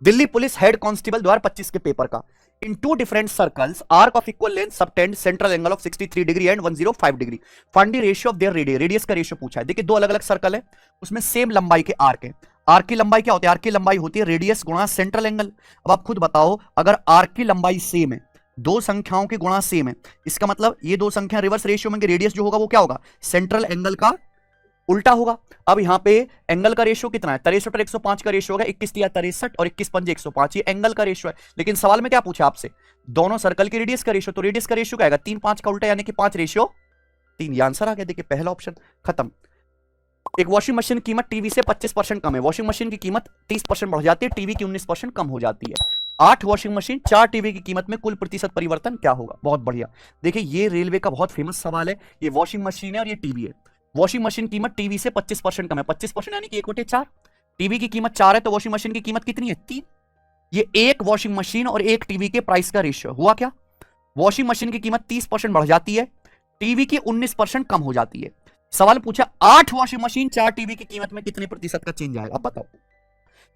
Delhi police head constable 2025 के paper का। In two different circles arc of equal length subtend central angle of 63 degree and 105 degree find the ratio of their radius. Radius का ratio पूछा है। देखिए दो अलग अलग सर्कल है, उसमें सेम लंबाई के आर्क है। आर्क की लंबाई क्या होती है? आर्क की लंबाई होती है रेडियस गुणा सेंट्रल एंगल। अब आप खुद बताओ, अगर आर्क की लंबाई सेम है, दो संख्याओं के गुणा सेम है, इसका मतलब ये दो संख्या रिवर्स रेशियो में, रेडियस जो होगा वो क्या होगा? सेंट्रल एंगल का उल्टा होगा। अब यहां पे एंगल का रेशियो कितना है? 63 और 105 का रेशियो होगा 21 या 63 और 21 पंजे 105, ये एंगल का रेशियो है। लेकिन सवाल में क्या पूछा आपसे? दोनों सर्कल की रेडियस का रेशियो, तो रेडियस का रेशियो क्या आएगा? 3 5 का उल्टा यानी कि 5 रेशियो 3। ये आंसर आ गया। देखिए पहला ऑप्शन खत्म। एक वॉशिंग मशीन की कीमत टीवी से 25% कम है। वॉशिंग मशीन की कीमत 30% बढ़ जाती है, टीवी की 19% कम हो जाती है। 8 वॉशिंग मशीन 4 टीवी की कीमत में कुल प्रतिशत परिवर्तन क्या होगा? बहुत बढ़िया। देखिए ये रेलवे का बहुत फेमस सवाल है। ये वॉशिंग मशीन है और ये टीवी है। वॉशिंग मशीन कीमत टीवी से 25% कम है। 25% यानी कि 1/4। टीवी की कीमत 4 है तो वॉशिंग मशीन की कीमत कितनी है? 3। ये एक वॉशिंग मशीन और एक टीवी के प्राइस का रेशियो हुआ क्या? वॉशिंग मशीन की कीमत 30% बढ़ जाती है, टीवी की 19% कम हो जाती है। सवाल पूछा 8 वॉशिंग मशीन 4 टीवी की कीमत में कितने प्रतिशत का चेंज आएगा? अब बताओ।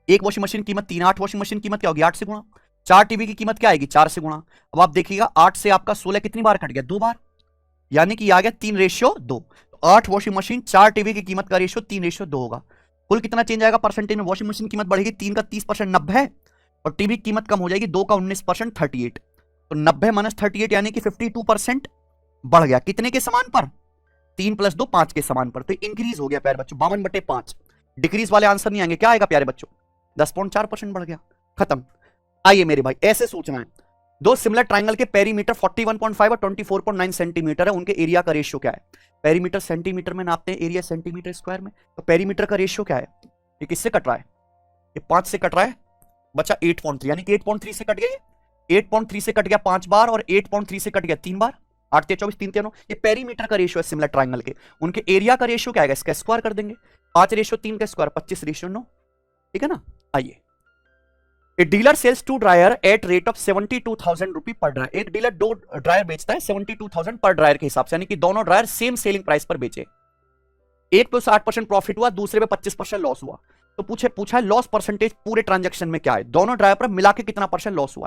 एक वॉशिंग मशीन कीमत 3, 8 वॉशिंग मशीन कीमत क्या होगी? 8 से गुणा। 4 टीवी की कीमत क्या आएगी? 4 से गुणा। अब आप देखिएगा 8 से आपका 16 कितनी बार कट गया? 2 बार, यानी कि आ गया 3:2। 8 वॉशिंग मशीन 4 टीवी की कीमत का रेशियो 3:2 होगा। कुल कितना चेंज आएगा परसेंटेज में? वॉशिंग मशीन कीमत बढ़ेगी 3 का 30% 90, और टीवी की कीमत कम हो जाएगी 2 का 19% 38। तो 90 माइनस 38 यानी कि 52% बढ़ गया। कितने के समान पर? 3 + 2 5 के समान पर। तो इंक्रीज हो गया प्यारे बच्चों 52/5। डिक्रीज वाले आंसर नहीं आएंगे। क्या आएगा प्यारे बच्चों? 10.4% बढ़ गया। खत्म। आइए मेरे भाई, ऐसे सोचना है। दो सिमिलर ट्राइंगल के पेरीमीटर 41.5 और 24.9 सेंटीमीटर है, उनके एरिया का रेशियो क्या है? पेरीमीटर सेंटीमीटर में नापते हैं, एरिया सेंटीमीटर स्क्वायर में। तो पेरीमीटर का रेशियो क्या है? ये किससे कट रहा है? ये 5 से कट रहा है, बचा 8.3, यानी कि 8.3 से कट गया। 8.3 से कट गया 5 बार और 8.3 से कट गया 3 बार। 8 × 24 3 × 9। ये पेरीमीटर का रेशियो है सिमिलर ट्राइंगल के। उनके एरिया का रेशियो क्या आएगा? इसका स्क्वायर कर देंगे। 5:3 का स्क्वायर 25:9। ठीक है ना? आइए। A dealer sells 2 dryer at rate of 72,000 रुपी पर ड्रायर। एक डीलर 2 ड्रायर बेचता है 72,000 पर ड्रायर के हिसाब से, यानी कि दोनों ड्रायर सेम सेलिंग प्राइस पर बेचे। एक पे 60% प्रॉफिट हुआ, दूसरे पे 25% लॉस हुआ। तो पूछा है लॉस परसेंटेज पूरे ट्रांजैक्शन में क्या है? दोनों ड्रायर पर मिला के कितना % लॉस हुआ है?